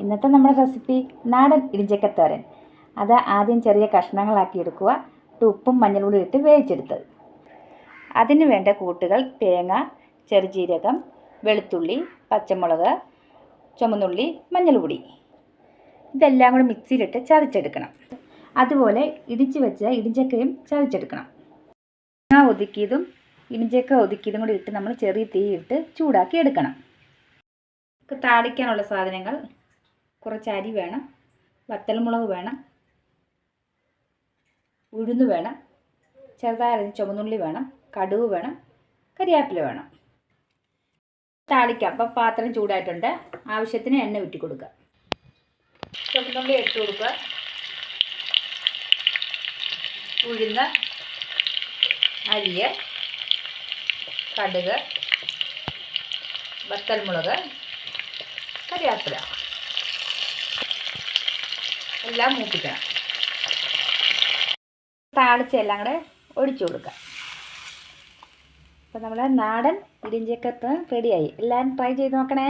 ഇന്നത്തെ നമ്മുടെ റെസിപ്പി നാടൻ ഇടിഞ്ചക്കത്തോരൻ. അത് ആദ്യം ചെറിയ കഷ്ണങ്ങളാക്കി എടുക്കുക. ഉപ്പും മഞ്ഞൾപ്പൊടി ഇട്ട് വേവിച്ചെടുത്തത്. അതിന് വേണ്ട കൂട്ടുകൾ: തേങ്ങ, ചെറുജീരകം, വെളുത്തുള്ളി, പച്ചമുളക്, ചുമന്നുള്ളി, മഞ്ഞൾപ്പൊടി. ഇതെല്ലാം കൂടി മിക്സിയിലിട്ട് ചതച്ചെടുക്കണം. അതുപോലെ ഇടിച്ച് വെച്ച ഇടിഞ്ചക്കയും ചതച്ചെടുക്കണം. തേങ്ങ ഒതുക്കിയതും ഇടിഞ്ചക്ക ഒതുക്കിയതും കൂടി ഇട്ട് നമ്മൾ ചെറിയ തീയിട്ട് ചൂടാക്കി എടുക്കണം. താളിക്കാനുള്ള സാധനങ്ങൾ: കുറച്ച് അരി വേണം, വറ്റൽമുളക് വേണം, ഉഴുന്ന് വേണം, ചെറുതായി ചുവന്നുള്ളി വേണം, കടുക് വേണം, കരിവേപ്പില വേണം. താളിക്കാം. അപ്പം പാത്രം ചൂടായിട്ടുണ്ട്. ആവശ്യത്തിന് എണ്ണ ഊറ്റി കൊടുക്കുക. ചുവന്നുള്ളി ഇട്ട് കൊടുക്കുക. ഉഴുന്ന്, അരിയ, കടുക്, വറ്റൽമുളക്, കരിവേപ്പില എല്ലാം മൂപ്പിക്കണം. താളിച്ച് എല്ലാം കൂടെ ഒഴിച്ചു കൊടുക്കുക. അപ്പോൾ നമ്മുടെ നാടൻ ഇടിഞ്ചക്കത്ത് റെഡിയായി. എല്ലാവരും ട്രൈ ചെയ്ത് നോക്കണേ.